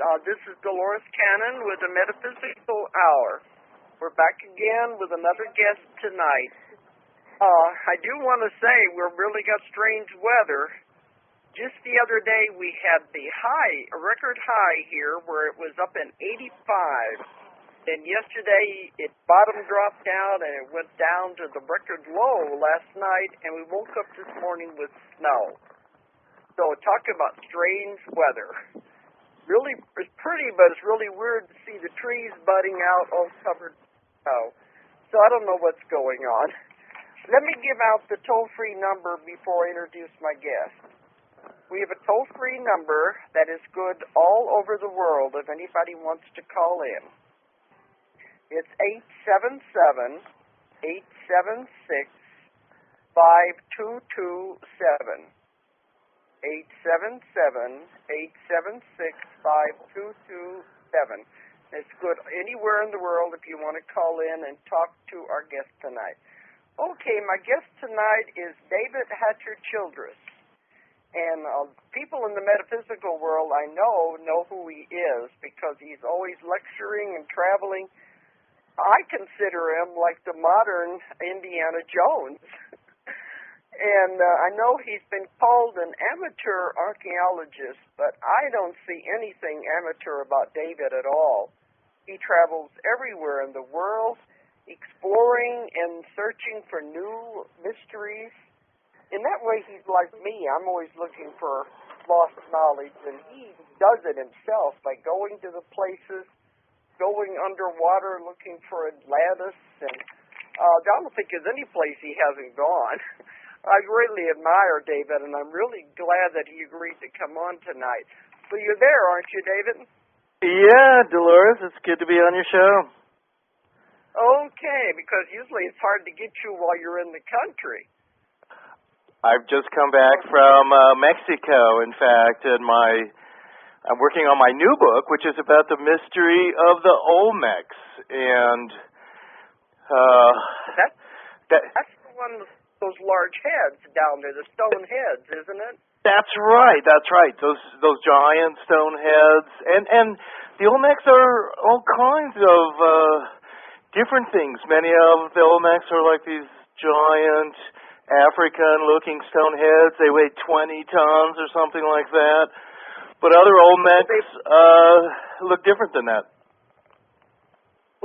This is Dolores Cannon with the Metaphysical Hour. We're back again with another guest tonight. I do want to say we've really got strange weather. Just the other day we had a record high here where it was up in 85. And yesterday it bottom dropped down and it went down to the record low last night, and we woke up this morning with snow. So talk about strange weather. Really, it's pretty, but it's really weird to see the trees budding out all covered in snow. So I don't know what's going on. Let me give out the toll-free number before I introduce my guest. We have a toll-free number that is good all over the world if anybody wants to call in. It's 877-876-5227. 877-876-5227. It's good anywhere in the world if you want to call in and talk to our guest tonight. Okay, my guest tonight is David Hatcher Childress. And people in the metaphysical world I know who he is because he's always lecturing and traveling. I consider him like the modern Indiana Jones. And I know he's been called an amateur archaeologist, but I don't see anything amateur about David at all. He travels everywhere in the world, exploring and searching for new mysteries. In that way, he's like me. I'm always looking for lost knowledge, and he does it himself by going to the places, going underwater looking for Atlantis, and I don't think there's any place he hasn't gone. I greatly admire David, and I'm really glad that he agreed to come on tonight. So you're there, aren't you, David? Yeah, Dolores, it's good to be on your show. Okay, because usually it's hard to get you while you're in the country. I've just come back from Mexico, in fact, and I'm working on my new book, which is about the mystery of the Olmecs, and that's the one with those large heads down there, the stone heads, isn't it? That's right. Those giant stone heads, and the Olmecs are all kinds of different things. Many of the Olmecs are like these giant African-looking stone heads. They weigh 20 tons or something like that. But other Olmecs look different than that.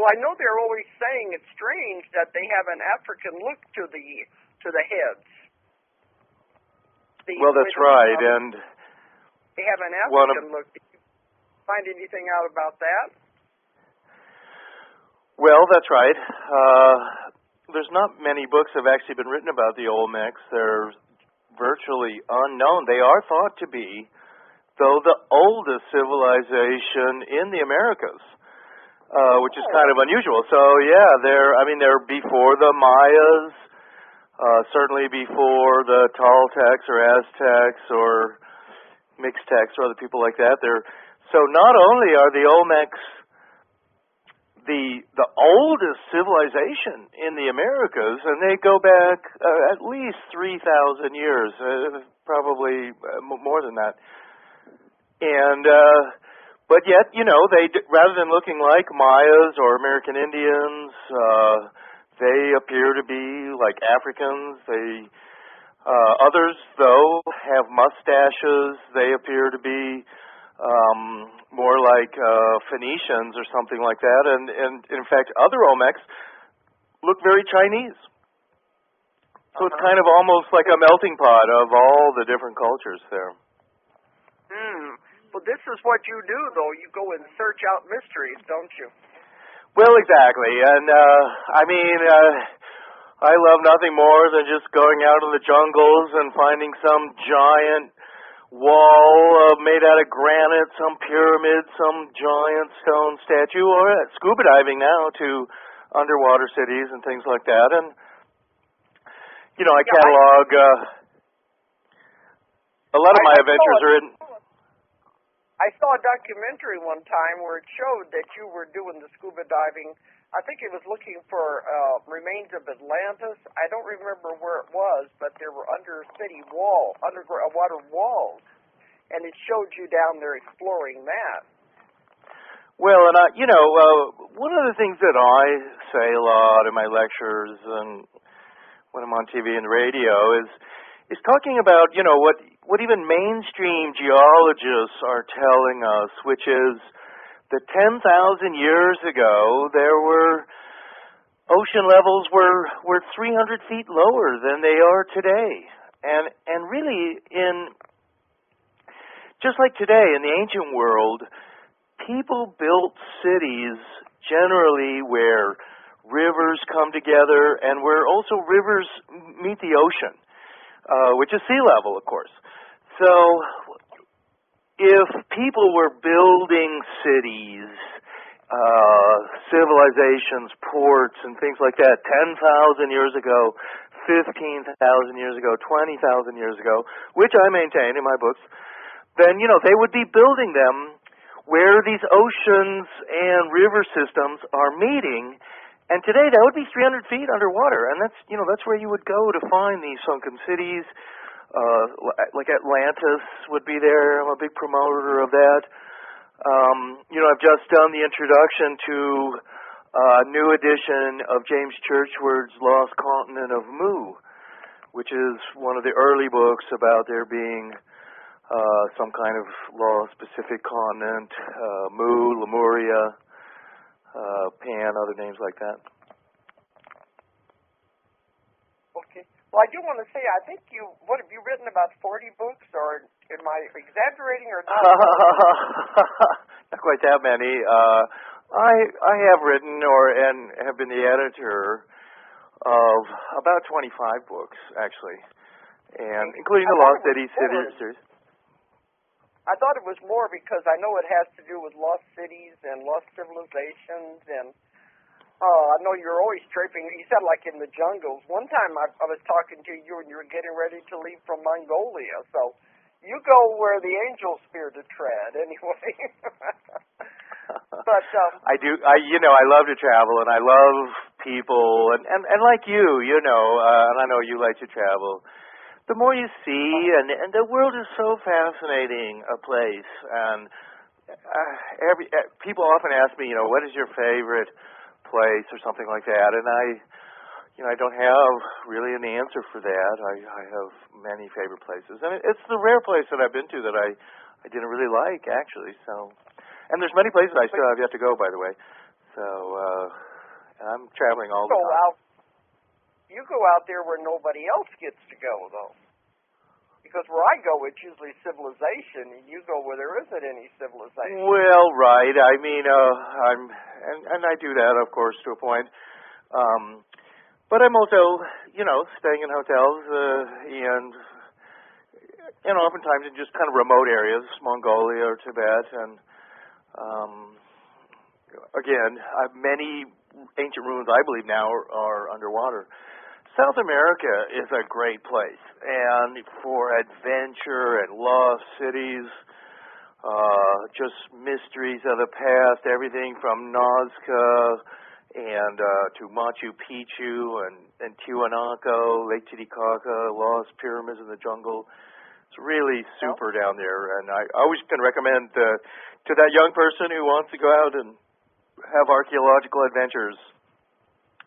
Well, I know they're always saying it's strange that they have an African look to the heads. Well, that's right, and they have an African look. Did you find anything out about that? Well, that's right. There's not many books that have actually been written about the Olmecs. They're virtually unknown. They are thought to be, though, the oldest civilization in the Americas, which is kind of unusual. So, yeah, they're before the Mayas, certainly before the Toltecs or Aztecs or Mixtecs or other people like that. So not only are the Olmecs the oldest civilization in the Americas, and they go back at least 3,000 years, probably more than that. And but yet, they rather than looking like Mayas or American Indians, they appear to be like Africans. Others, though, have mustaches. They appear to be more like Phoenicians or something like that. And in fact, other Olmecs look very Chinese. So it's kind of almost like a melting pot of all the different cultures there. Well, this is what you do, though. You go and search out mysteries, don't you? Well, exactly. And, I love nothing more than just going out in the jungles and finding some giant wall made out of granite, some pyramid, some giant stone statue, or scuba diving now to underwater cities and things like that. And, I catalog a lot of my adventures are in... I saw a documentary one time where it showed that you were doing the scuba diving. I think it was looking for remains of Atlantis. I don't remember where it was, but there were underwater walls, and it showed you down there exploring that. Well, and one of the things that I say a lot in my lectures and when I'm on TV and radio is talking about, what even mainstream geologists are telling us, which is that 10,000 years ago there were ocean levels were 300 feet lower than they are today. And really, just like today in the ancient world, people built cities generally where rivers come together and where also rivers meet the ocean, which is sea level, of course. So if people were building cities, civilizations, ports, and things like that 10,000 years ago, 15,000 years ago, 20,000 years ago, which I maintain in my books, then, they would be building them where these oceans and river systems are meeting. And today that would be 300 feet underwater, and that's where you would go to find these sunken cities. Like Atlantis would be there. I'm a big promoter of that. I've just done the introduction to a new edition of James Churchward's Lost Continent of Mu, which is one of the early books about there being some kind of lost Pacific continent, Mu, Lemuria, Pan, other names like that. Okay. Well, I do want to say, I think what have you written, about 40 books, or am I exaggerating or not? Not quite that many. I have written and have been the editor of about 25 books, actually, and including the Lost Cities series. I thought it was more because I know it has to do with lost cities and lost civilizations, and I know you're always tripping. You said like in the jungles. One time I was talking to you and you were getting ready to leave from Mongolia, so you go where the angels fear to tread, anyway. But I do. I love to travel and I love people, and like you, and I know you like to travel. The more you see, and the world is so fascinating a place, and people often ask me, what is your favorite place or something like that, and I don't have really an answer for that. I have many favorite places, and it's the rare place that I've been to that I didn't really like, actually. So, and there's many places I still have yet to go, by the way. So I'm traveling all the time. You go out there where nobody else gets to go, though. Because where I go, it's usually civilization, and you go where there isn't any civilization. Well, right. I mean, and I do that, of course, to a point. But I'm also, staying in hotels, and oftentimes in just kind of remote areas, Mongolia or Tibet, and again, many ancient ruins, I believe now, are underwater. South America is a great place, and for adventure and lost cities, just mysteries of the past, everything from Nazca and to Machu Picchu and Tiwanaku, Lake Titicaca, lost pyramids in the jungle. It's really super down there, and I always can recommend to that young person who wants to go out and have archaeological adventures,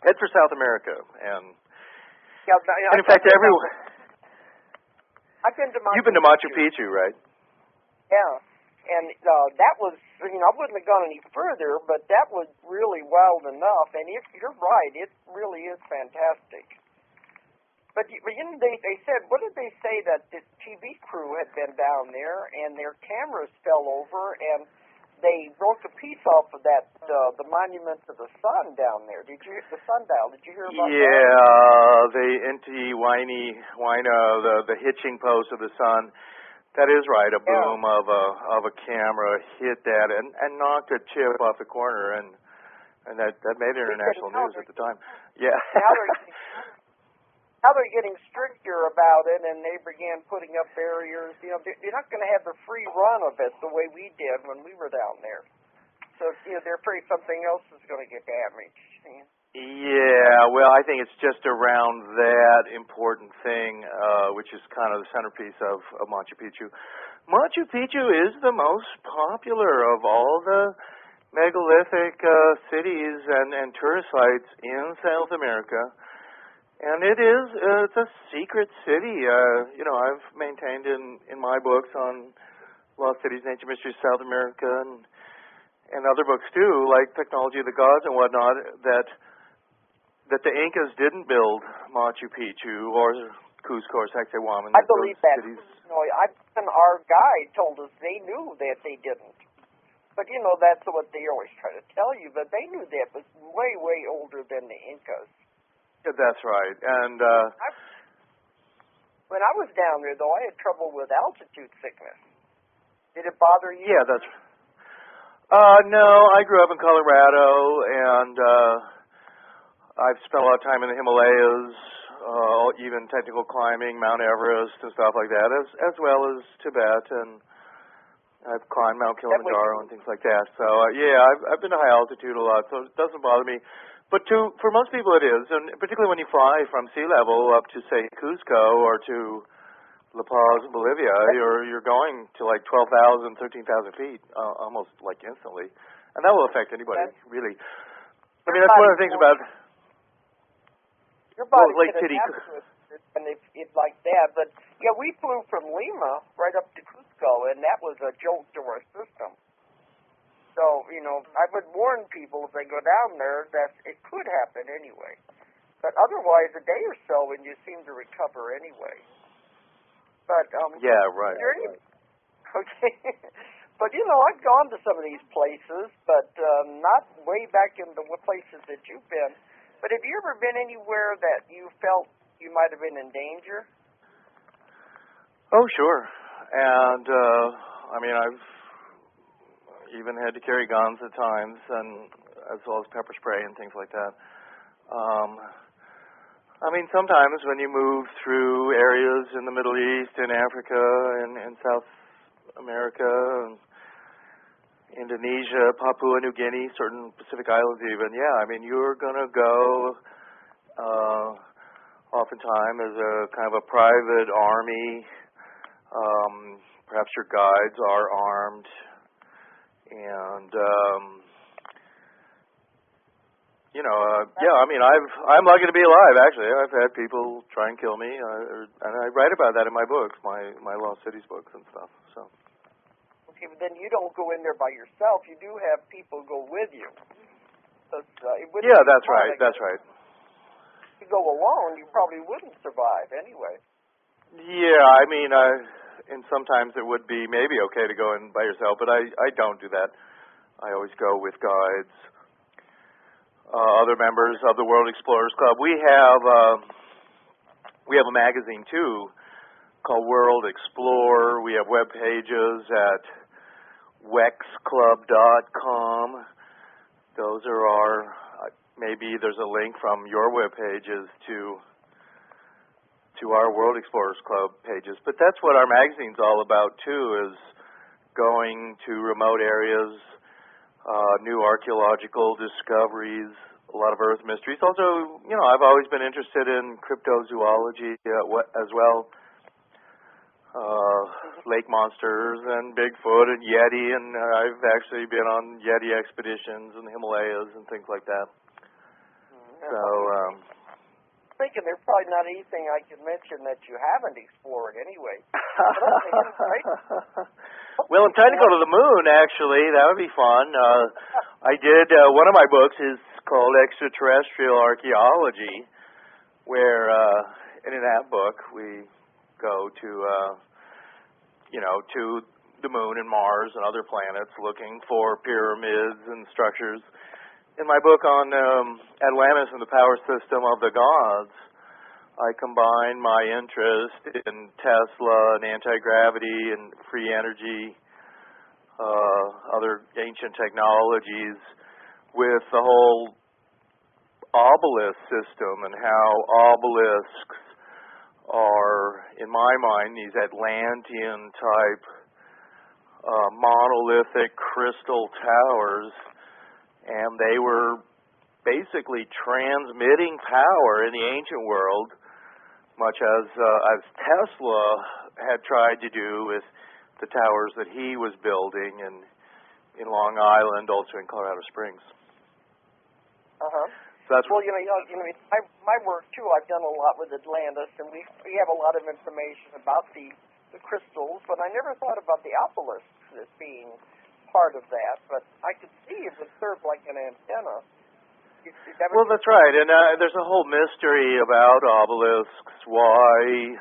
head for South America. And in fact, everyone. I've been to Machu You've been to Machu Picchu, right? Yeah, and that was, I wouldn't have gone any further, but that was really wild enough. And you're right, it really is fantastic. But they said, what did they say, that this TV crew had been down there and their cameras fell over and they broke a piece off of that, the monument to the sun down there. The sundial. Did you hear about that? Yeah, the Inti-Huayna, the hitching post of the sun. That is right. A boom of a camera hit that and knocked a chip off the corner, and that made international news at the time. Yeah. Now they're getting stricter about it, and they began putting up barriers. You're not going to have the free run of it the way we did when we were down there. So, they're afraid something else is going to get damaged. Yeah, well, I think it's just around that important thing, which is kind of the centerpiece of Machu Picchu. Machu Picchu is the most popular of all the megalithic cities and tourist sites in South America. And it's a secret city. I've maintained in my books on Lost Cities and Ancient Mysteries of South America and other books too, like Technology of the Gods and whatnot, that the Incas didn't build Machu Picchu or Cusco or Sacsayhuaman. I believe that. Cities. Our guide told us they knew that they didn't. But, that's what they always try to tell you. But they knew that was way, way older than the Incas. Yeah, that's right. And when I was down there, though, I had trouble with altitude sickness. Did it bother you? Yeah, that's no, I grew up in Colorado, and I've spent a lot of time in the Himalayas, even technical climbing, Mount Everest and stuff like that, as well as Tibet, and I've climbed Mount Kilimanjaro and things like that. So, I've been to high altitude a lot, so it doesn't bother me. But for most people it is, and particularly when you fly from sea level up to, say, Cusco or to La Paz, Bolivia, you're going to like 12,000, 13,000 feet, almost like instantly. And that will affect anybody, really. I mean, that's one of the things about your body Lake can Titicaca. adapt to it, and it's like that. But, we flew from Lima right up to Cusco, and that was a jolt to our system. So, I would warn people if they go down there that it could happen anyway. But otherwise, a day or so, and you seem to recover anyway. But, yeah, right. Okay. But, I've gone to some of these places, but not way back in the places that you've been. But have you ever been anywhere that you felt you might have been in danger? Oh, sure. And, I've even had to carry guns at times, and as well as pepper spray and things like that. Sometimes when you move through areas in the Middle East, in Africa, and South America, and Indonesia, Papua New Guinea, certain Pacific Islands even, you're going to go oftentimes as a kind of a private army. Perhaps your guides are armed, and I'm lucky to be alive. Actually, I've had people try and kill me, and I write about that in my books, my Lost Cities books and stuff. So. Okay, but then you don't go in there by yourself. You do have people go with you. So that's right. That's right. If you go alone, you probably wouldn't survive anyway. Yeah, and sometimes it would be maybe okay to go in by yourself, but I don't do that. I always go with guides, other members of the World Explorers Club. We have a magazine too called World Explorer. We have web pages at wexclub.com. Those are our. Maybe there's a link from your web pages to our World Explorers Club pages. But that's what our magazine's all about, too, is going to remote areas, new archaeological discoveries, a lot of Earth mysteries. Also, I've always been interested in cryptozoology as well, lake monsters and Bigfoot and Yeti, and I've actually been on Yeti expeditions in the Himalayas and things like that. So, thinking there's probably not anything I can mention that you haven't explored anyway. Well, I'm trying to go to the moon, actually. That would be fun. I did, one of my books is called Extraterrestrial Archaeology, where, in that book, we go to, to the moon and Mars and other planets looking for pyramids and structures. In my book on Atlantis and the power system of the gods, I combine my interest in Tesla and anti-gravity and free energy, other ancient technologies, with the whole obelisk system and how obelisks are, in my mind, these Atlantean-type monolithic crystal towers, and they were basically transmitting power in the ancient world, much as Tesla had tried to do with the towers that he was building in in Long Island, also in Colorado Springs. Uh-huh. So that's Well, my work, too, I've done a lot with Atlantis, and we have a lot of information about the crystals, but I never thought about the obelisks as being part of that, but I could see it would serve like an antenna. Well, that's right, and there's a whole mystery about obelisks, why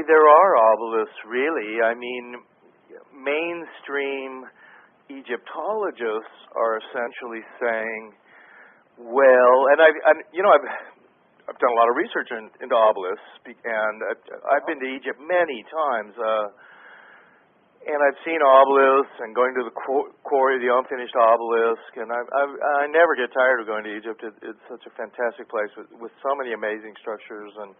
there are obelisks, really. I mean, mainstream Egyptologists are essentially saying, well, and I've done a lot of research into obelisks, and I've been to Egypt many times, and I've seen obelisks and going to the quarry, the unfinished obelisk, and I never get tired of going to Egypt. It's such a fantastic place with so many amazing structures and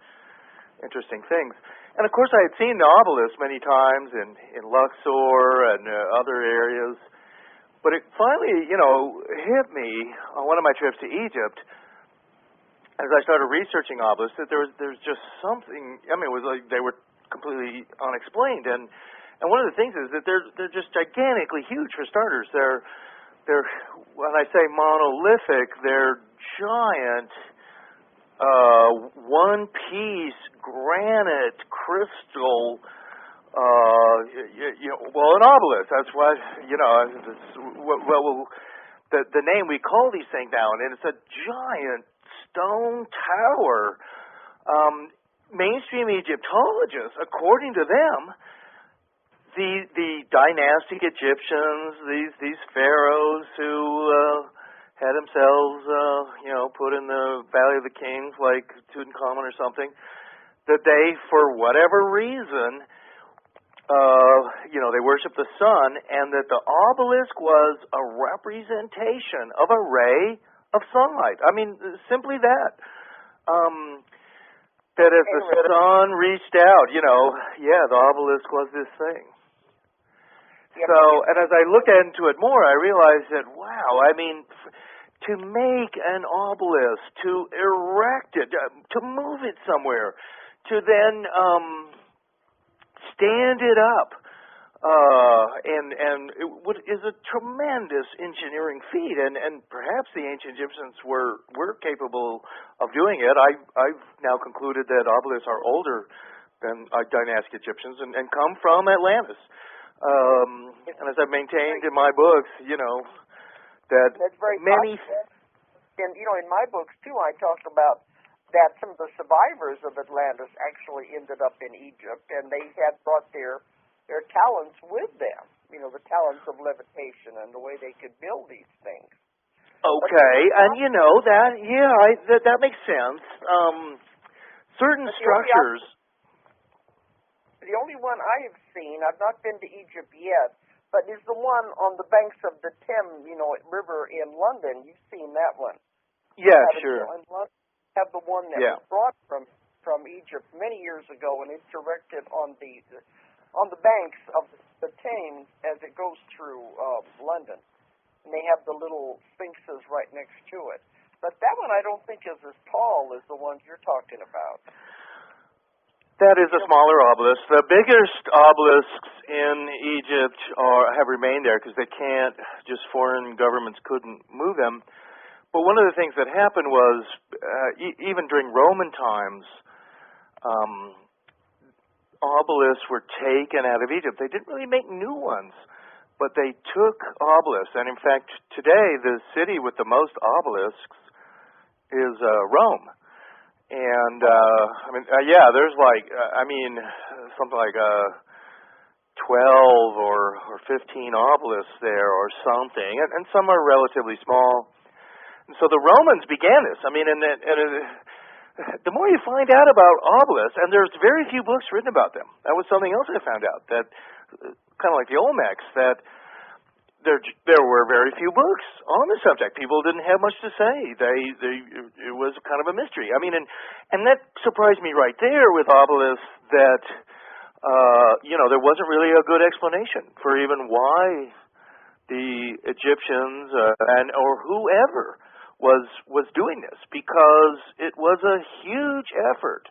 interesting things. And of course, I had seen the obelisk many times in Luxor and other areas, but it finally, hit me on one of my trips to Egypt as I started researching obelisks that there's just something. I mean, it was like they were completely unexplained, and one of the things is that they're just gigantically huge. For starters, they're when I say monolithic, they're giant, one-piece granite crystal. Well, an obelisk. That's what the name we call these things now, and it's a giant stone tower. Mainstream Egyptologists, according to them, the dynastic Egyptians, these pharaohs who had themselves, put in the Valley of the Kings like Tutankhamun or something, that they, for whatever reason, they worship the sun, and that the obelisk was a representation of a ray of sunlight. I mean, simply that. That as the sun reached out, the obelisk was this thing. So, and as I looked into it more, I realized that, wow, I mean, to make an obelisk, to erect it, to move it somewhere, to then stand it up, and it is a tremendous engineering feat, and perhaps the ancient Egyptians were capable of doing it. I've now concluded that obelisks are older than dynastic Egyptians and come from Atlantis. And as I've maintained in my books, that that's very many... possible. And, in my books, too, I talk about that some of the survivors of Atlantis actually ended up in Egypt, and they had brought their talents with them, the talents of levitation and the way they could build these things. Okay, and that makes sense. Certain structures... The only one I have seen, I've not been to Egypt yet, but is the one on the banks of the Thames, river in London. You've seen that one. Yeah, sure. Have the one that was brought from Egypt many years ago, and it's erected on the banks of the Thames as it goes through London, and they have the little sphinxes right next to it. But that one I don't think is as tall as the ones you're talking about. That is a smaller obelisk. The biggest obelisks in Egypt have remained there because they can't, just foreign governments couldn't move them. But one of the things that happened was, even during Roman times, obelisks were taken out of Egypt. They didn't really make new ones, but they took obelisks. And in fact, today, the city with the most obelisks is Rome. And, there's something like 12 or 15 obelisks there or something, and some are relatively small. And so the Romans began this. I mean, and the more you find out about obelisks, and there's very few books written about them. That was something else I found out, that kind of like the Olmecs, that there were very few books on the subject. People didn't have much to say. It was kind of a mystery. I mean, and that surprised me right there with obelisks that there wasn't really a good explanation for even why the Egyptians or whoever was doing this, because it was a huge effort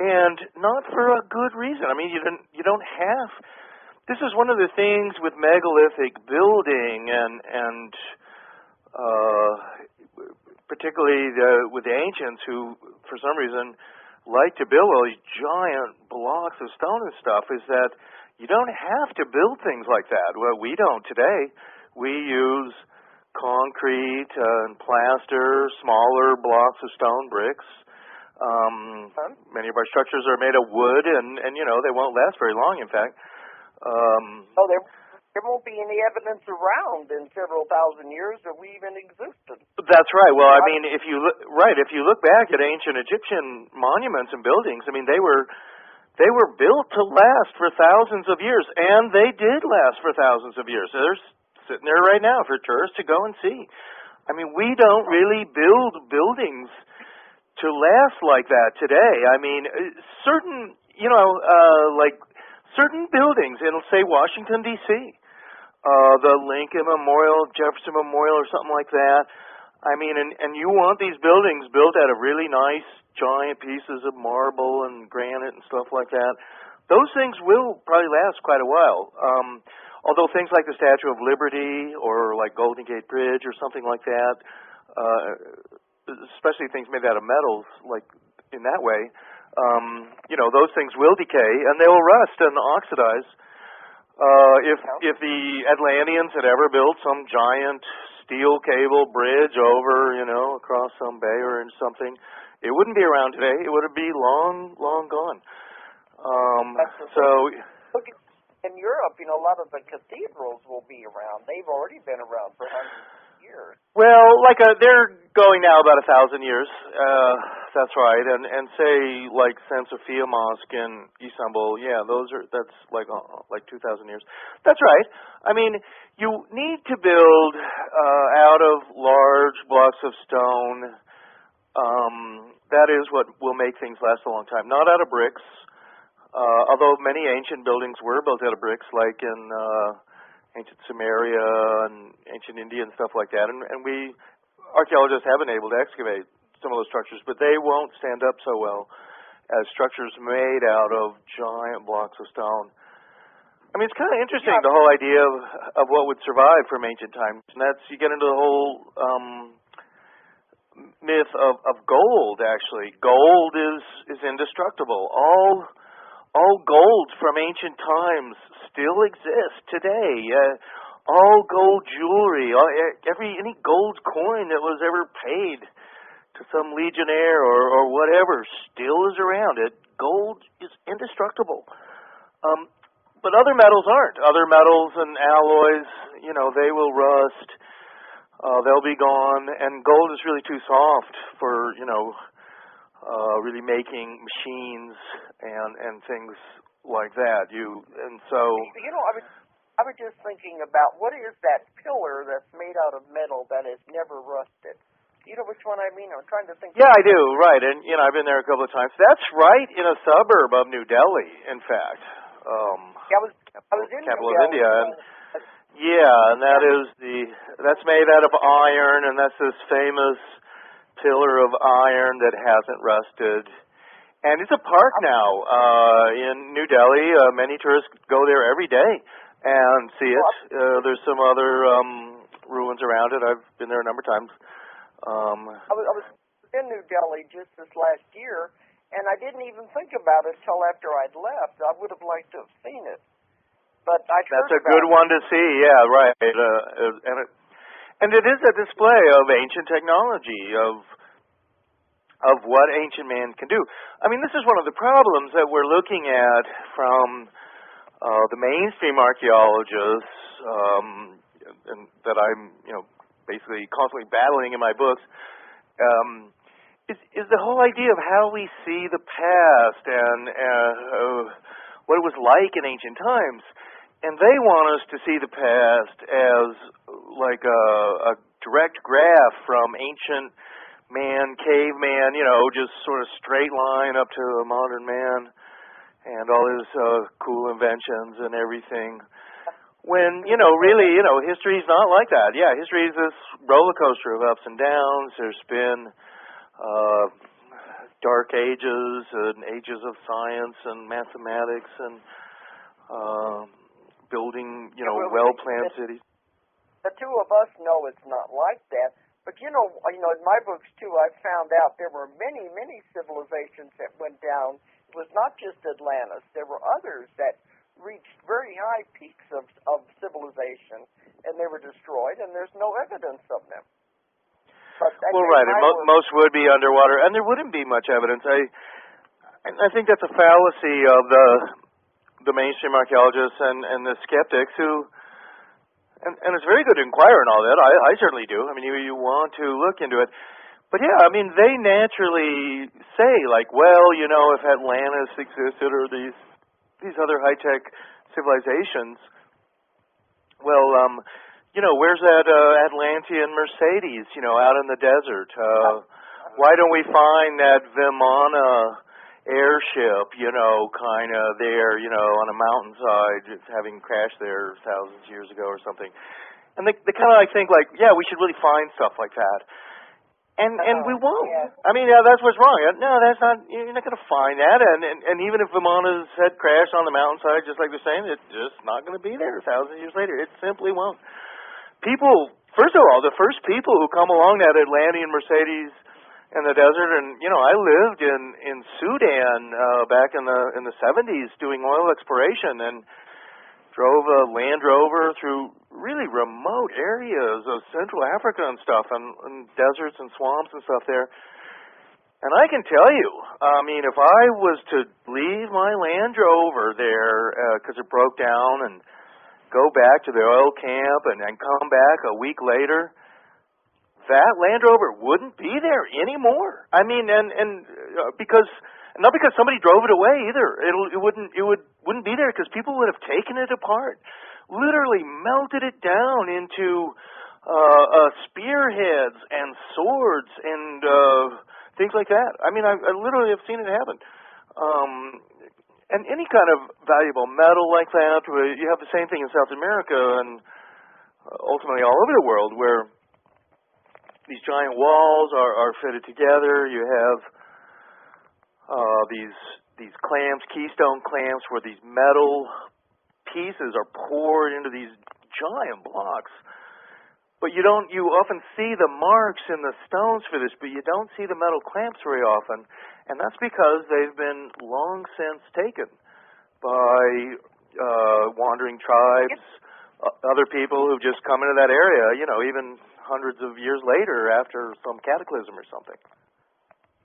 and not for a good reason. I mean, you don't have this is one of the things with megalithic building and particularly with the ancients who, for some reason, like to build all these giant blocks of stone and stuff, is that you don't have to build things like that. Well, we don't today. We use concrete and plaster, smaller blocks of stone, bricks. Many of our structures are made of wood, and they won't last very long, in fact. There won't be any evidence around in several thousand years that we even existed. That's right. Well, I mean, if you look back at ancient Egyptian monuments and buildings, I mean, they were built to last for thousands of years, and they did last for thousands of years. They're sitting there right now for tourists to go and see. I mean, we don't really build buildings to last like that today. I mean, certain buildings in, say, Washington, D.C., the Lincoln Memorial, Jefferson Memorial, or something like that. I mean, and you want these buildings built out of really nice, giant pieces of marble and granite and stuff like that. Those things will probably last quite a while. Although things like the Statue of Liberty or like Golden Gate Bridge or something like that, especially things made out of metals, like in that way, those things will decay and they will rust and oxidize. If the Atlanteans had ever built some giant steel cable bridge over, across some bay or something, it wouldn't be around today. It would be long, long gone. Look, in Europe, a lot of the cathedrals will be around. They've already been around for hundreds of years. Well, they're going now about 1,000 years. That's right. And say like San Sofia Mosque in Istanbul, that's like 2,000 years. That's right. I mean, you need to build out of large blocks of stone. That is what will make things last a long time. Not out of bricks. Although many ancient buildings were built out of bricks, like in ancient Sumeria and ancient India and stuff like that. And archaeologists have been able to excavate some of those structures, but they won't stand up so well as structures made out of giant blocks of stone. I mean, it's kind of interesting, the whole idea of what would survive from ancient times. And that's, you get into the whole myth of gold, actually. Gold is indestructible. All gold from ancient times still exists today. All gold jewelry, any gold coin that was ever paid to some legionnaire or whatever still is around. Gold is indestructible. But other metals aren't. Other metals and alloys, they will rust. They'll be gone. And gold is really too soft for, really making machines and things like that. I was just thinking about what is that pillar that's made out of metal that has never rusted? You know which one I mean? I'm trying to think. Yeah, I do. Right, and I've been there a couple of times. That's right in a suburb of New Delhi, in fact. I was in capital New of Delhi. India. And that's made out of iron, and that's this famous pillar of iron that hasn't rusted. And it's a park now in New Delhi. Many tourists go there every day and see it. There's some other ruins around it. I've been there a number of times. I was in New Delhi just this last year, and I didn't even think about it till after I'd left. I would have liked to have seen it, but that's a good one to see. Yeah, right. And it is a display of ancient technology, of what ancient man can do. I mean, this is one of the problems that we're looking at from the mainstream archaeologists, and that I'm, basically constantly battling in my books, is the whole idea of how we see the past and what it was like in ancient times. And they want us to see the past as like a direct graph from ancient man, caveman, just sort of straight line up to a modern man and all his cool inventions and everything. When, really, history's not like that. Yeah, history is this roller coaster of ups and downs. There's been dark ages and ages of science and mathematics and well-planned cities. The two of us know it's not like that. But in my books too, I found out there were many, many civilizations that went down. It was not just Atlantis. There were others that reached very high peaks of civilization, and they were destroyed, and there's no evidence of them. But right, and most would be underwater, and there wouldn't be much evidence. I think that's a fallacy of the mainstream archaeologists and the skeptics who. And it's very good to inquire and all that. I certainly do. I mean, you want to look into it. But yeah, I mean, they naturally say, like, well, if Atlantis existed or these other high-tech civilizations, well, where's that Atlantean Mercedes, out in the desert? Why don't we find that Vimana airship, kind of there, on a mountainside, having crashed there thousands of years ago or something. And they kind of think yeah, we should really find stuff like that. And we won't. Yeah. I mean, yeah, that's what's wrong. No, that's not, you're not going to find that. And even if Vimana's had crashed on the mountainside, just like they're saying, it's just not going to be there thousands of years later. It simply won't. People, first of all, the first people who come along that Atlantean Mercedes in the desert, and I lived in Sudan back in the 70s doing oil exploration, and drove a Land Rover through really remote areas of Central Africa and stuff, and deserts and swamps and stuff there. And I can tell you, I mean, if I was to leave my Land Rover there because it broke down and go back to the oil camp and come back a week later, that Land Rover wouldn't be there anymore. I mean, and because not because somebody drove it away either. It wouldn't be there because people would have taken it apart, literally melted it down into spearheads and swords and things like that. I mean, I literally have seen it happen. And any kind of valuable metal like that, you have the same thing in South America and ultimately all over the world where these giant walls are fitted together. You have these clamps, keystone clamps, where these metal pieces are poured into these giant blocks. But you often see the marks in the stones for this, but you don't see the metal clamps very often. And that's because they've been long since taken by wandering tribes, other people who've just come into that area, even hundreds of years later after some cataclysm or something.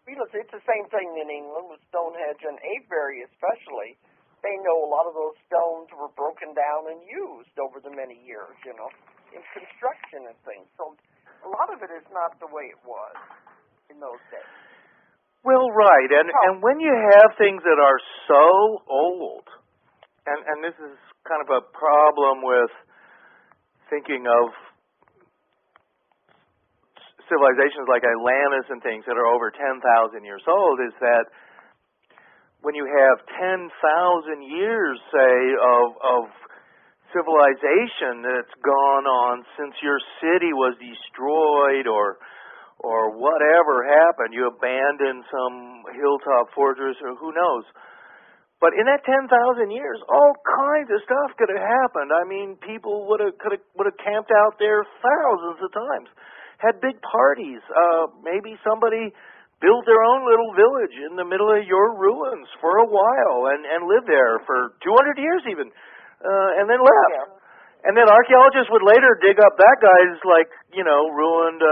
It's the same thing in England with Stonehenge and Avebury especially. They know a lot of those stones were broken down and used over the many years, in construction and things. So a lot of it is not the way it was in those days. Well, right. And when you have things that are so old, and this is kind of a problem with thinking of civilizations like Atlantis and things that are over 10,000 years old, is that when you have 10,000 years, say, of civilization that's gone on since your city was destroyed or whatever happened, you abandoned some hilltop fortress or who knows. But in that 10,000 years, all kinds of stuff could have happened. I mean, people would have camped out there thousands of times, had big parties. Maybe somebody built their own little village in the middle of your ruins for a while and lived there for 200 years even, and then left. Yeah. And then archaeologists would later dig up that guy's, ruined,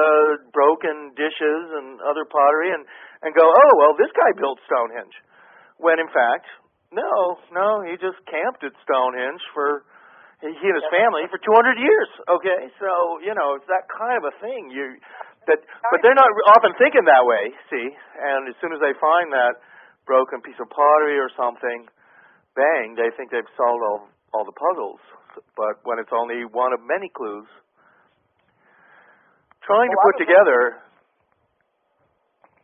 broken dishes and other pottery and go, oh, well, this guy built Stonehenge. When, in fact, no, he just camped at Stonehenge he and his family for 200 years, okay? So, it's that kind of a thing. But they're not often thinking that way, see? And as soon as they find that broken piece of pottery or something, bang, they think they've solved all the puzzles. But when it's only one of many clues, trying to put together.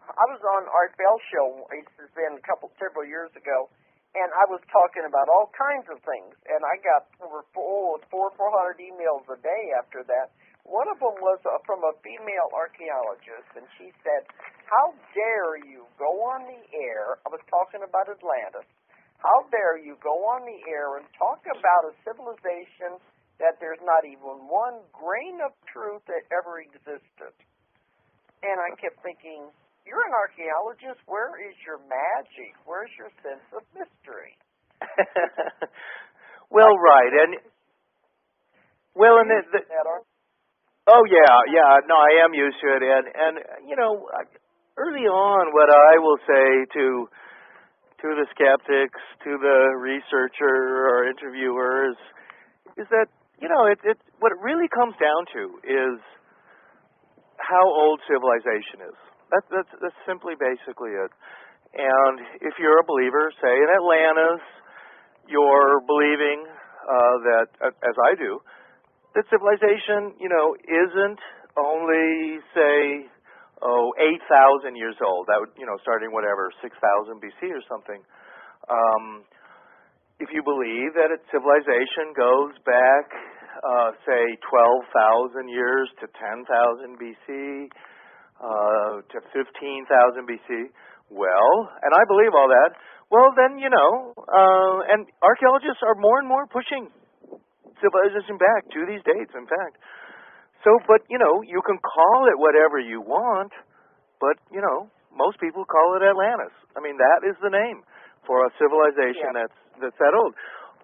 I was on Art Bell show. It's been several years ago, and I was talking about all kinds of things. And I got over 400 emails a day after that. One of them was from a female archaeologist, and she said, "How dare you go on the air?" I was talking about Atlantis. How dare you go on the air and talk about a civilization that there's not even one grain of truth that ever existed. And I kept thinking, you're an archaeologist. Where is your magic? Where's your sense of mystery? Well, right, and well, and oh yeah, no, I am used to it, and you know, early on, what I will say to the skeptics, to the researcher or interviewers, is that, you know, what it really comes down to is how old civilization is. That's simply basically it. And if you're a believer, say in Atlantis, you're believing that, as I do, that civilization, you know, isn't only, say, 8,000 years old. That would, you know, starting whatever, 6,000 BC or something. If you believe that civilization goes back, say, 12,000 years to 10,000 BC, to 15,000 BC, well, and I believe all that, well, then, you know, and archaeologists are more and more pushing civilization back to these dates, in fact. So, but, you know, you can call it whatever you want, but, you know, most people call it Atlantis. I mean, that is the name for a civilization that's that old.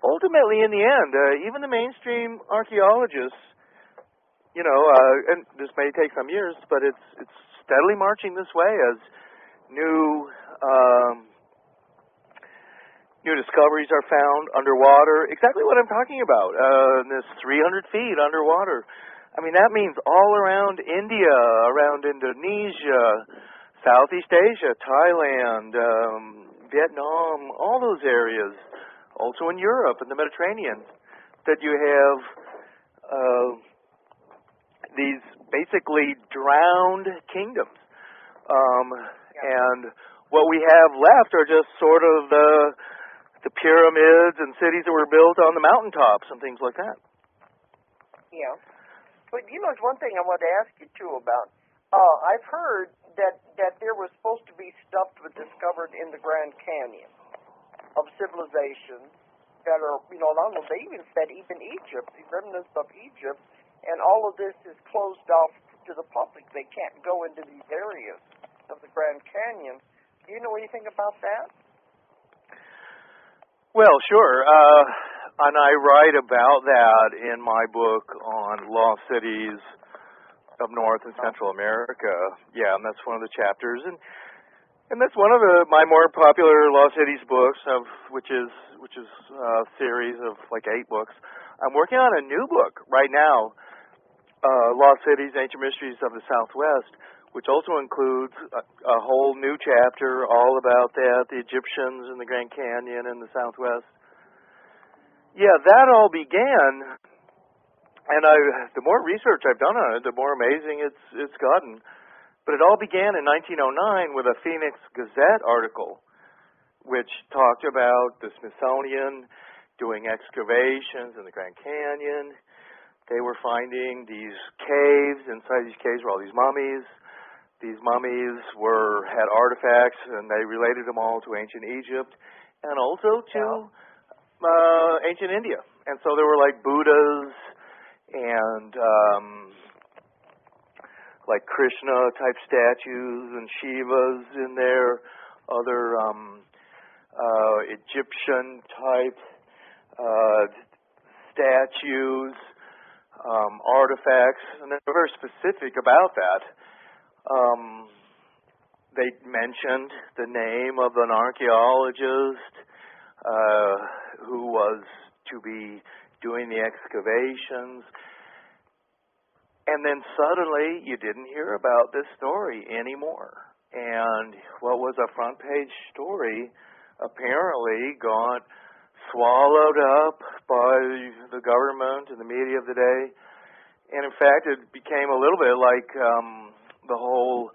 Ultimately, in the end, even the mainstream archaeologists, you know, and this may take some years, but it's steadily marching this way as new discoveries are found underwater. Exactly what I'm talking about. This 300 feet underwater. I mean, that means all around India, around Indonesia, Southeast Asia, Thailand, Vietnam, all those areas. Also in Europe and the Mediterranean, that you have these basically drowned kingdoms. And what we have left are just sort of the pyramids and cities that were built on the mountaintops and things like that. Yeah. But, you know, there's one thing I wanted to ask you, too, about. I've heard that there was supposed to be stuff discovered in the Grand Canyon of civilization that are, you know, I don't know, they even said even Egypt, the remnants of Egypt, and all of this is closed off to the public. They can't go into these areas of the Grand Canyon. Do you know anything about that? Well, sure. And I write about that in my book on lost cities of North and Central America. Yeah, and that's one of the chapters. And that's one of my more popular Lost Cities books, which is a series of like 8 books. I'm working on a new book right now, Lost Cities, Ancient Mysteries of the Southwest, which also includes a whole new chapter all about that, the Egyptians and the Grand Canyon in the Southwest. Yeah, that all began, and the more research I've done on it, the more amazing it's gotten. But it all began in 1909 with a Phoenix Gazette article, which talked about the Smithsonian doing excavations in the Grand Canyon. They were finding these caves. Inside these caves were all these mummies. These mummies had artifacts, and they related them all to ancient Egypt and also to ancient India. And so there were like Buddhas and like Krishna-type statues and Shivas in there, other Egyptian-type statues, artifacts, and they were very specific about that. They mentioned the name of an archaeologist who was to be doing the excavations. And then suddenly you didn't hear about this story anymore. And what was a front page story apparently got swallowed up by the government and the media of the day. And in fact, it became a little bit like the whole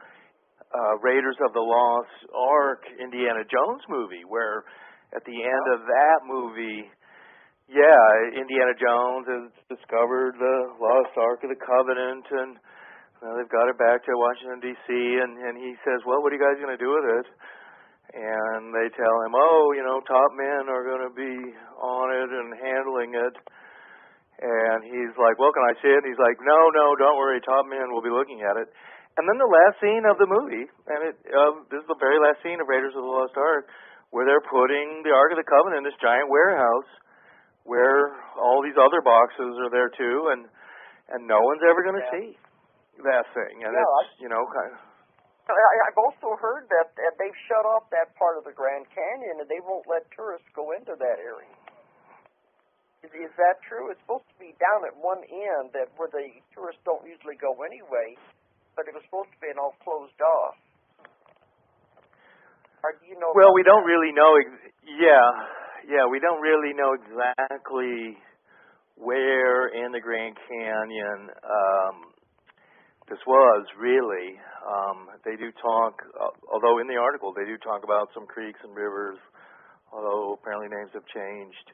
Raiders of the Lost Ark Indiana Jones movie, where at the end of that movie, Indiana Jones has discovered the Lost Ark of the Covenant, and they've got it back to Washington, D.C., and he says, well, what are you guys going to do with it? And they tell him, top men are going to be on it and handling it. And he's like, well, can I see it? And he's like, no, don't worry, top men will be looking at it. And then the last scene of the movie, and this is the very last scene of Raiders of the Lost Ark, where they're putting the Ark of the Covenant in this giant warehouse where all these other boxes are there too, and no one's ever going to see that thing. And it's, kind of... I've also heard that they've shut off that part of the Grand Canyon and they won't let tourists go into that area. Is that true? It's supposed to be down at one end where the tourists don't usually go anyway, but it was supposed to be all closed off. Or do you know? Well, we don't really know. We don't really know exactly where in the Grand Canyon this was really. They do talk, although in the article they do talk about some creeks and rivers, although apparently names have changed.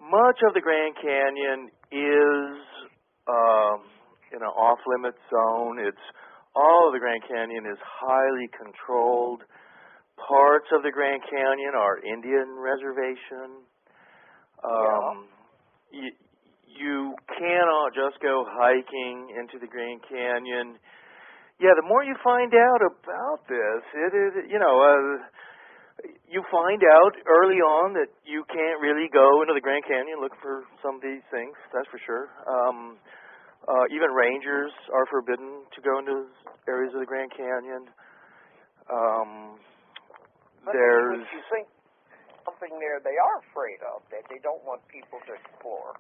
Much of the Grand Canyon is in an off-limits zone. All of the Grand Canyon is highly controlled. Parts of the Grand Canyon are Indian reservation. You cannot just go hiking into the Grand Canyon. Yeah, the more you find out about this, you find out early on that you can't really go into the Grand Canyon looking for some of these things, that's for sure. Even rangers are forbidden to go into areas of the Grand Canyon. There's you think something there they are afraid of, that they don't want people to explore.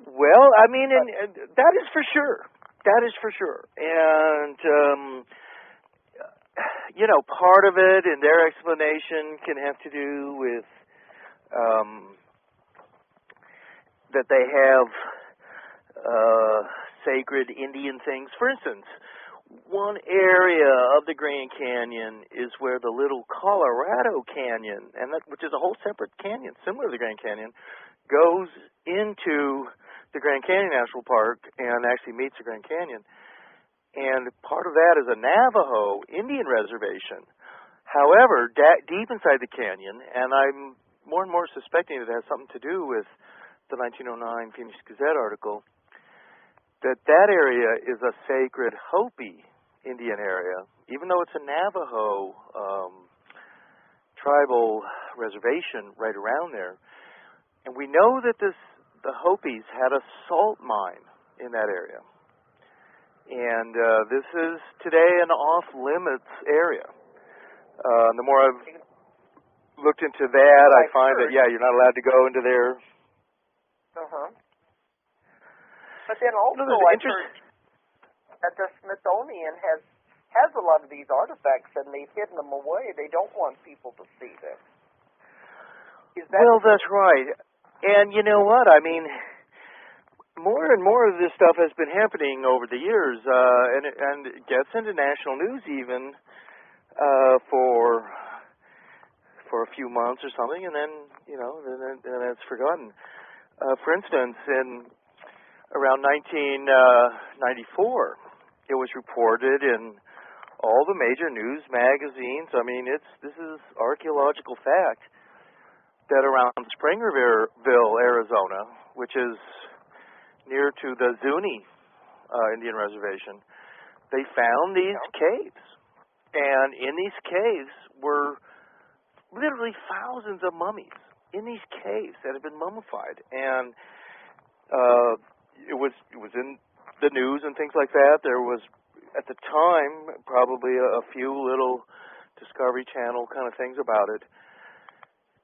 Well, I mean, and that is for sure. That is for sure. And, part of it in their explanation can have to do with that they have sacred Indian things. For instance, one area of the Grand Canyon is where the Little Colorado Canyon, which is a whole separate canyon, similar to the Grand Canyon, goes into the Grand Canyon National Park and actually meets the Grand Canyon. And part of that is a Navajo Indian reservation. However, deep inside the canyon, and I'm more and more suspecting it has something to do with the 1909 Phoenix Gazette article, that area is a sacred Hopi Indian area, even though it's a Navajo tribal reservation right around there. And we know that the Hopis had a salt mine in that area. And this is today an off-limits area. The more I've looked into that, I find that, you're not allowed to go into there. But then also I've heard that the Smithsonian has a lot of these artifacts and they've hidden them away. They don't want people to see them. Well, that's right. And you know what? I mean, more and more of this stuff has been happening over the years, and it gets into national news even for a few months or something, and then then it's forgotten. For instance, in around 1994, it was reported in all the major news magazines. I mean, this is archaeological fact that around Springerville, Arizona, which is near to the Zuni Indian Reservation, they found these caves. And in these caves were literally thousands of mummies in these caves that had been mummified. And it was in the news and things like that. There was, at the time, probably a few little Discovery Channel kind of things about it.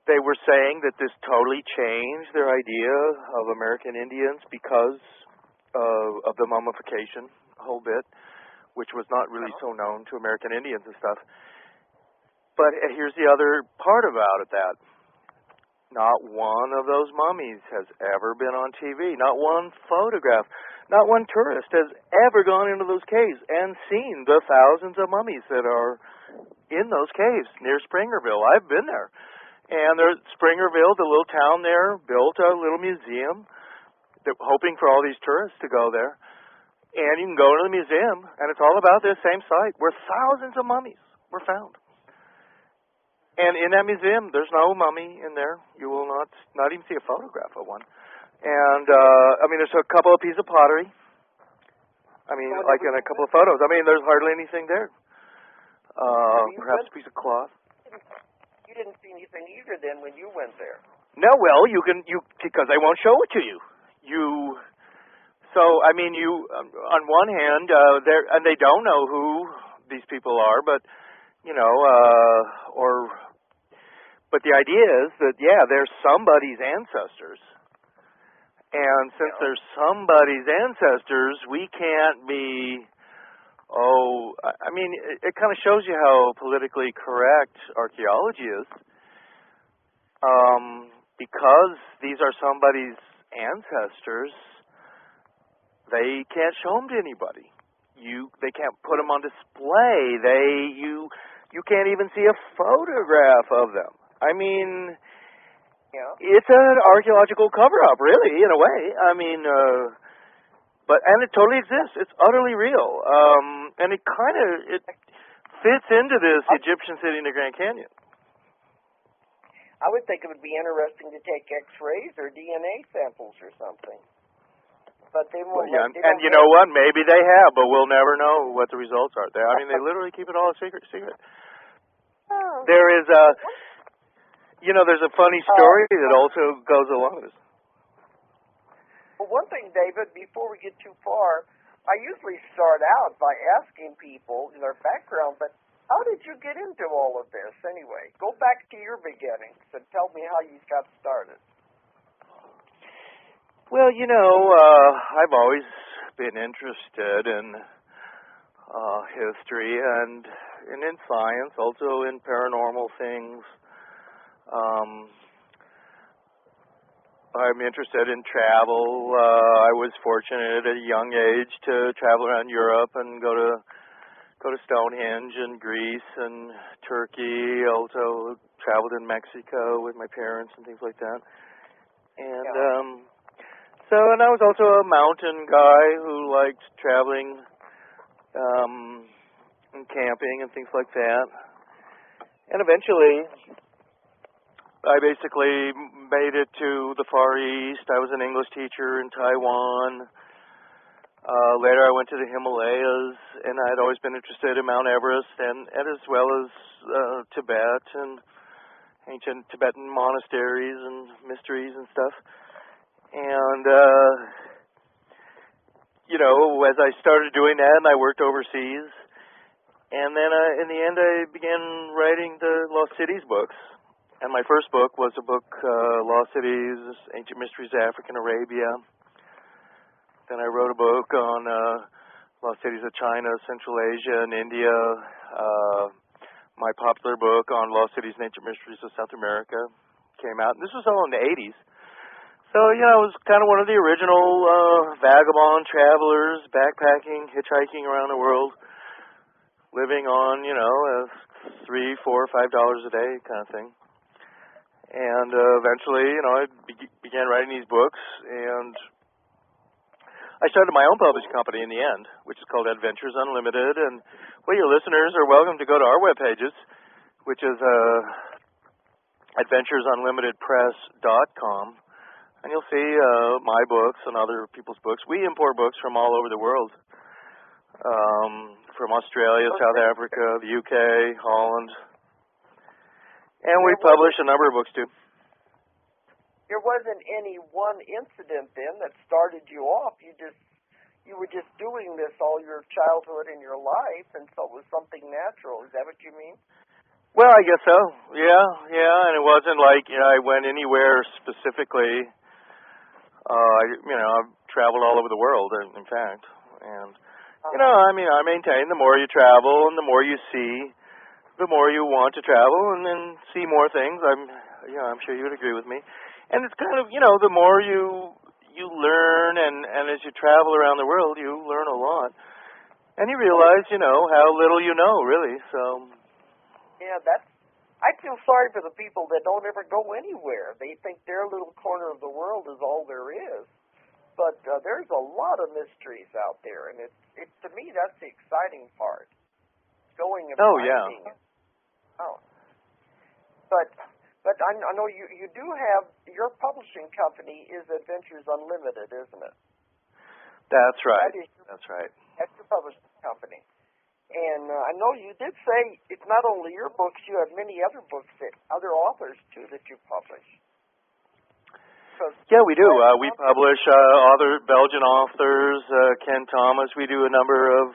They were saying that this totally changed their idea of American Indians because of the mummification a whole bit, which was not really so known to American Indians and stuff. But here's the other part about it, that not one of those mummies has ever been on TV. Not one photograph, not one tourist has ever gone into those caves and seen the thousands of mummies that are in those caves near Springerville. I've been there. And Springerville, the little town there, built a little museum, hoping for all these tourists to go there. And you can go to the museum, and it's all about this same site where thousands of mummies were found. And in that museum, there's no mummy in there. You will not even see a photograph of one. And, I mean, there's a couple of pieces of pottery. I mean, like in a couple of photos. I mean, there's hardly anything there. Perhaps a piece of cloth. You didn't see anything either then when you went there. No, well, because they won't show it to you. So, I mean, on one hand, and they don't know who these people are, but, but the idea is that, yeah, they're somebody's ancestors. And since they're somebody's ancestors, we can't be, I mean, it kind of shows you how politically correct archaeology is. Because these are somebody's ancestors, they can't show them to anybody. They can't put them on display. You can't even see a photograph of them. I mean, it's an archaeological cover-up, really, in a way. I mean, and it totally exists. It's utterly real. And it fits into this Egyptian city in the Grand Canyon. I would think it would be interesting to take X-rays or DNA samples or something. But they won't. Well, and you know what? Maybe they have, but we'll never know what the results are. I mean, they literally keep it all a secret. Oh. There is there's a funny story that also goes along with this. Well, one thing, David, before we get too far, I usually start out by asking people their background, but how did you get into all of this anyway? Go back to your beginnings and tell me how you got started. Well, I've always been interested in history and in science, also in paranormal things. I'm interested in travel. I was fortunate at a young age to travel around Europe and go to Stonehenge and Greece and Turkey. Also traveled in Mexico with my parents and things like that. And and I was also a mountain guy who liked traveling and camping and things like that. And eventually I basically made it to the Far East. I was an English teacher in Taiwan. Later I went to the Himalayas, and I had always been interested in Mount Everest and as well as Tibet and ancient Tibetan monasteries and mysteries and stuff. And, as I started doing that, and I worked overseas, and then in the end I began writing the Lost Cities books. And my first book was a book, Lost Cities, Ancient Mysteries of African Arabia. Then I wrote a book on Lost Cities of China, Central Asia, and India. My popular book on Lost Cities and Ancient Mysteries of South America came out. And this was all in the 80s. So, I was kind of one of the original vagabond travelers, backpacking, hitchhiking around the world, living on, $3, $4, $5 a day kind of thing. And eventually, I began writing these books, and I started my own publishing company in the end, which is called Adventures Unlimited. And your listeners are welcome to go to our web pages, which is adventuresunlimitedpress.com, and you'll see my books and other people's books. We import books from all over the world, from Australia, South Africa, the UK, Holland. And we publish a number of books, too. There wasn't any one incident then that started you off. You were just doing this all your childhood and your life, and so it was something natural. Is that what you mean? Well, I guess so. Yeah. And it wasn't like I went anywhere specifically. I've traveled all over the world, in fact. And, I maintain the more you travel and the more you see, the more you want to travel and then see more things. I'm sure you would agree with me. And it's kind of, the more you learn and as you travel around the world, you learn a lot. And you realize, how little you know, really. So. Yeah, I feel sorry for the people that don't ever go anywhere. They think their little corner of the world is all there is. But there's a lot of mysteries out there, and it's to me, that's the exciting part. Going and finding. Yeah. Oh. But But I know you do have, your publishing company is Adventures Unlimited, isn't it? That's right. That's right. That's your publishing company. And I know you did say it's not only your books, you have many other books, that other authors, too, that you publish. Yeah, we do. We publish other Belgian authors, Ken Thomas. We do a number of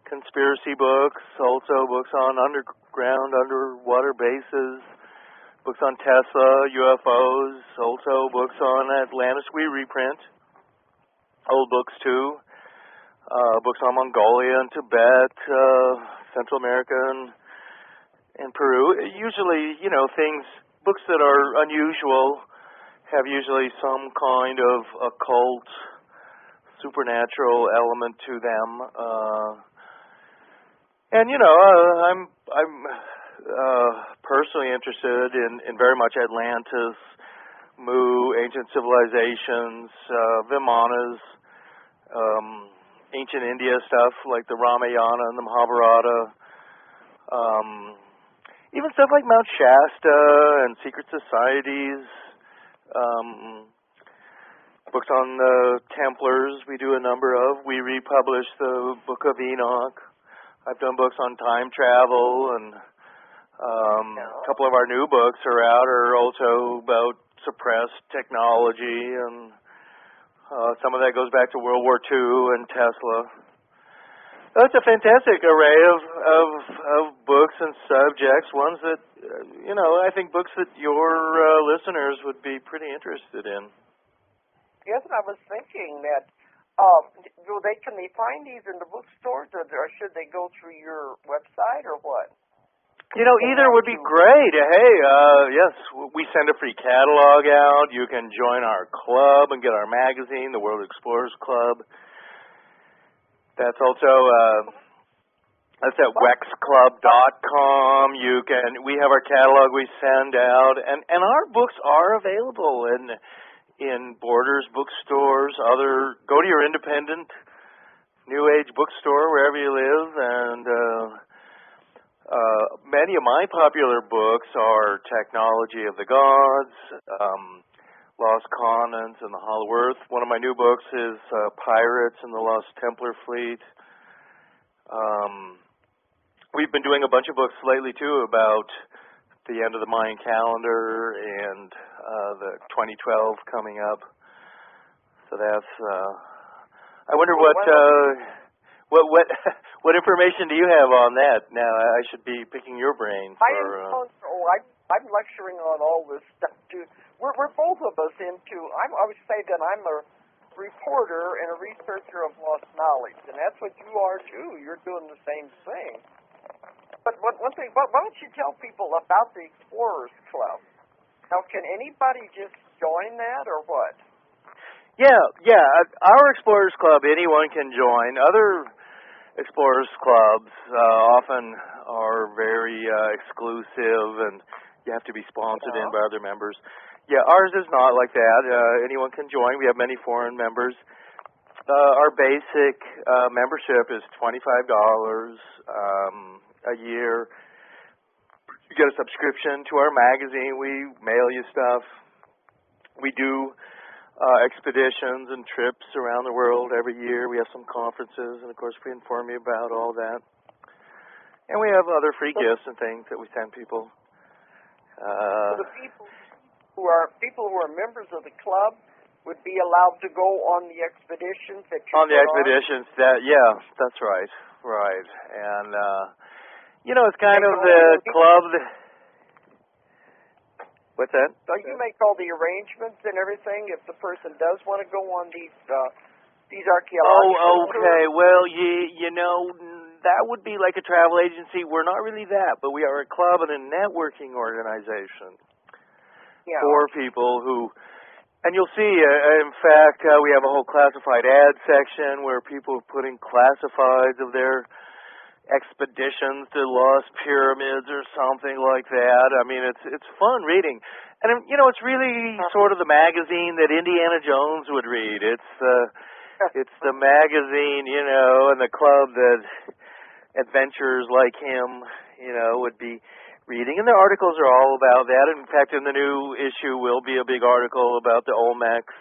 conspiracy books, also books on underground, underwater bases, books on Tesla, UFOs, also books on Atlantis. We reprint old books too, books on Mongolia and Tibet, Central America and Peru. Usually, books that are unusual have usually some kind of occult, supernatural element to them. I'm personally interested in very much Atlantis, Mu, ancient civilizations, Vimanas, ancient India stuff like the Ramayana and the Mahabharata, even stuff like Mount Shasta and secret societies, books on the Templars we do a number of. We republish the Book of Enoch. I've done books on time travel, and a couple of our new books are also about suppressed technology, and some of that goes back to World War II and Tesla. It's a fantastic array of books and subjects, ones that, I think books that your listeners would be pretty interested in. Yes, I was thinking that, can they find these in the bookstores, or should they go through your website, or what? Either would be great. Hey, yes, we send a free catalog out. You can join our club and get our magazine, the World Explorers Club. That's also that's at wexclub.com. We have our catalog we send out, and our books are available in Borders bookstores. Go to your independent New Age bookstore wherever you live, and many of my popular books are Technology of the Gods, Lost Continents, and the Hollow Earth. One of my new books is Pirates and the Lost Templar Fleet. We've been doing a bunch of books lately, too, about the end of the Mayan calendar and the 2012 coming up. So that's... I wonder what information do you have on that? Now, I should be picking your brain. I'm lecturing on all this stuff, too. We're both of us into... I would say that I'm a reporter and a researcher of lost knowledge, and that's what you are, too. You're doing the same thing. But one thing, why don't you tell people about the Explorers Club? Now, can anybody just join that, or what? Yeah. Our Explorers Club, anyone can join. Other Explorers Clubs often are very exclusive, and you have to be sponsored in by other members. Yeah, ours is not like that. Anyone can join. We have many foreign members. Our basic membership is $25 a year. You get a subscription to our magazine. We mail you stuff. We do expeditions and trips around the world every year. We have some conferences, and of course we inform you about all that. And we have other free gifts and things that we send people. So the people who are members of the club would be allowed to go on the expeditions that you on the expeditions on? That's right. And it's kind of the club that... What's that? So you make all the arrangements and everything if the person does want to go on these archaeological Oh, okay. tours? Well, that would be like a travel agency. We're not really that, but we are a club and a networking organization for people who... And you'll see, in fact, we have a whole classified ad section where people put in classifieds of their expeditions to Lost Pyramids or something like that. I mean, it's fun reading. And, it's really sort of the magazine that Indiana Jones would read. It's the magazine, and the club that adventurers like him, would be reading, and the articles are all about that. In fact, in the new issue will be a big article about the Olmecs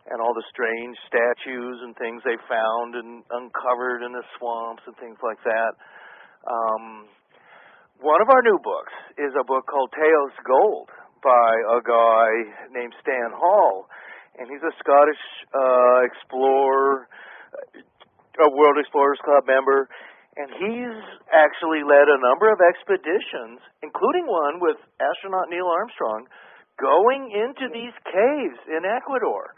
and all the strange statues and things they found and uncovered in the swamps and things like that. One of our new books is a book called Teos Gold by a guy named Stan Hall, and he's a Scottish explorer, a World Explorers Club member, and he's actually led a number of expeditions, including one with astronaut Neil Armstrong, going into these caves in Ecuador,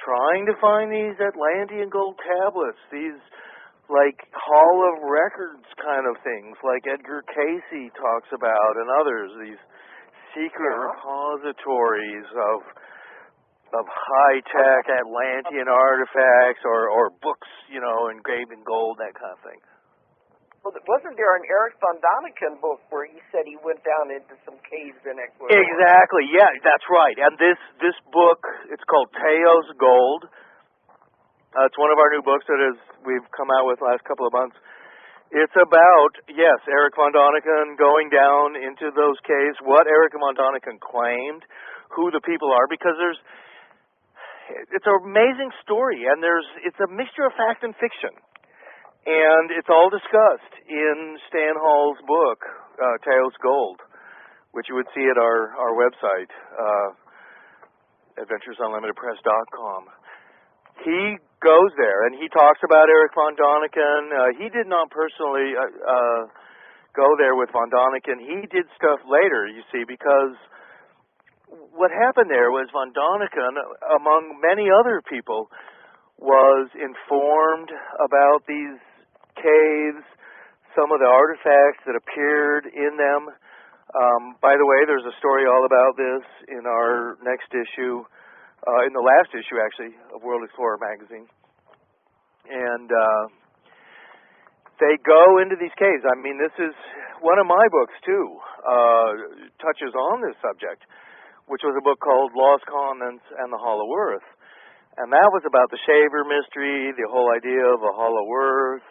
trying to find these Atlantean gold tablets, these like Hall of Records kind of things, like Edgar Cayce talks about and others, these secret repositories of high-tech Atlantean artifacts or books, you know, engraved in gold, that kind of thing. Well, wasn't there an Eric von Daniken book where he said he went down into some caves in Ecuador? Exactly, yeah, that's right. And this book, it's called Teos Gold. It's one of our new books that we've come out with the last couple of months. It's about, yes, Eric von Daniken going down into those caves, what Eric von Daniken claimed, who the people are, because it's an amazing story, and it's a mixture of fact and fiction. And it's all discussed in Stan Hall's book, Teos Gold, which you would see at our website, adventuresunlimitedpress.com. He goes there, and he talks about Eric von Daniken. He did not personally go there with von Daniken. He did stuff later, you see, because what happened there was von Daniken, among many other people, was informed about these caves, some of the artifacts that appeared in them. By the way, there's a story all about this in our next issue, in the last issue, actually, of World Explorer magazine. And they go into these caves. I mean, this is one of my books, too, touches on this subject, which was a book called Lost Continents and the Hollow Earth. And that was about the Shaver mystery, the whole idea of a hollow earth,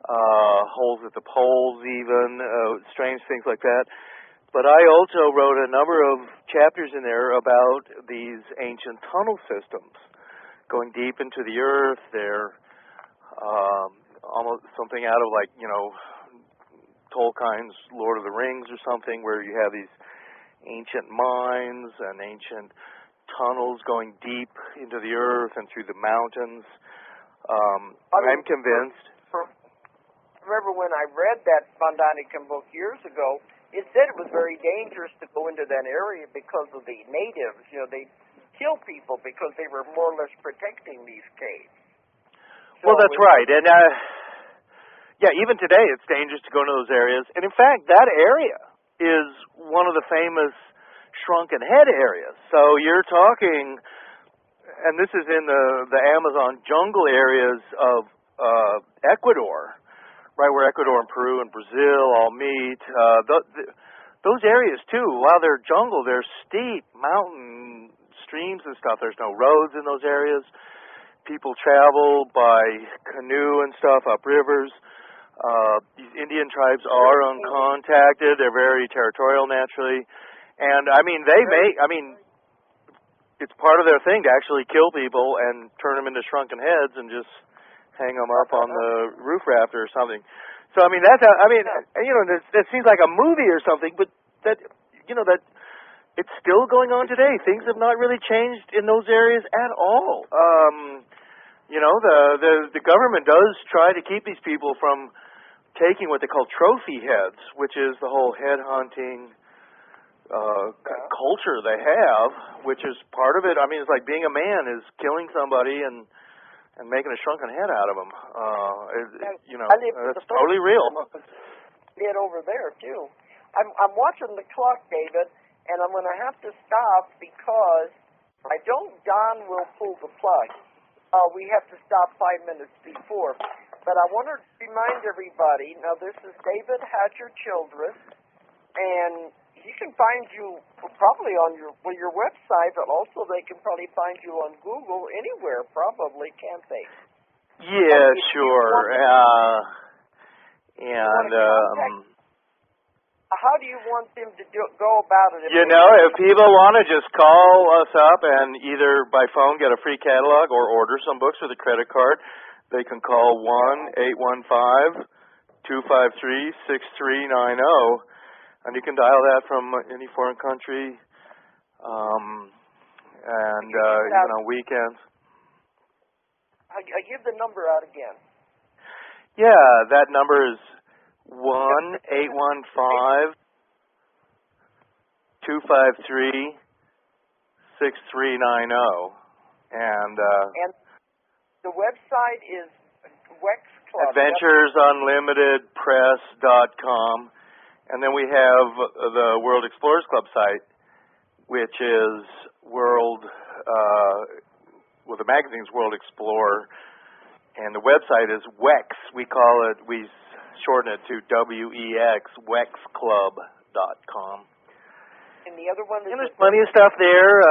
holes at the poles even, strange things like that. But I also wrote a number of chapters in there about these ancient tunnel systems going deep into the earth. They're almost something out of like, you know, Tolkien's Lord of the Rings or something, where you have these ancient mines and ancient tunnels going deep into the earth and through the mountains. I'm convinced. Remember when I read that von Daniken book years ago, it said it was very dangerous to go into that area because of the natives. You know, they kill people because they were more or less protecting these caves. So well, that's right. And, yeah, even today it's dangerous to go into those areas. And, in fact, that area is one of the famous shrunken head areas. So you're talking, and this is in the Amazon jungle areas of Ecuador, right where Ecuador and Peru and Brazil all meet. Those areas, too, while they're jungle, they're steep mountain streams and stuff. There's no roads in those areas. People travel by canoe and stuff up rivers. These Indian tribes are uncontacted. They're very territorial naturally. And, I mean, it's part of their thing to actually kill people and turn them into shrunken heads and just hang them up on the roof rafter or something. So, I mean, that seems like a movie or something, but that it's still going on today. Things have not really changed in those areas at all. The government does try to keep these people from taking what they call trophy heads, which is the whole head hunting culture they have, which is part of it. I mean, it's like being a man is killing somebody and making a shrunken head out of them. That's totally real. Get over there too. I'm watching the clock, David, and I'm going to have to stop because Don will pull the plug. We have to stop 5 minutes before. But I want to remind everybody, now this is David Hatcher Childress, and he can find you probably on your website, but also they can probably find you on Google anywhere, probably, can't they? Yeah, sure. how do you want them to go about it? If people want to just call us up and either by phone get a free catalog or order some books with a credit card, they can call 1-815-253-6390, and you can dial that from any foreign country, weekends. I give the number out again. Yeah, that number is 1-815-253-6390, and the website is Wex Club. AdventuresUnlimitedPress.com, and then we have the World Explorers Club site, which is the magazine's World Explorer, and the website is Wex. We shorten it to WEX, WexClub.com. And the other one is... And there's plenty of stuff there.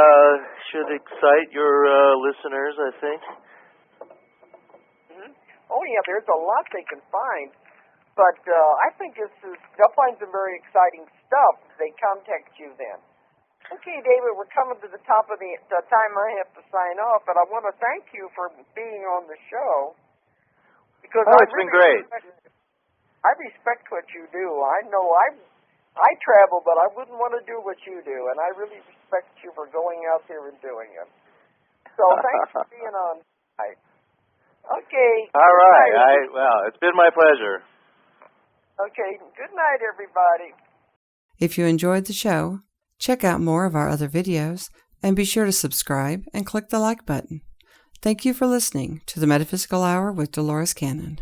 Should excite your listeners, I think. Mm-hmm. Oh, yeah, there's a lot they can find. But I think they'll find some very exciting stuff if they contact you then. Okay, David, we're coming to the top of the time I have to sign off, but I want to thank you for being on the show. Because it's been great. I respect what you do. I know I travel, but I wouldn't want to do what you do, and I really respect you for going out there and doing it. So thanks for being on tonight. Okay. All right. It's been my pleasure. Okay. Good night, everybody. If you enjoyed the show, check out more of our other videos and be sure to subscribe and click the like button. Thank you for listening to the Metaphysical Hour with Dolores Cannon.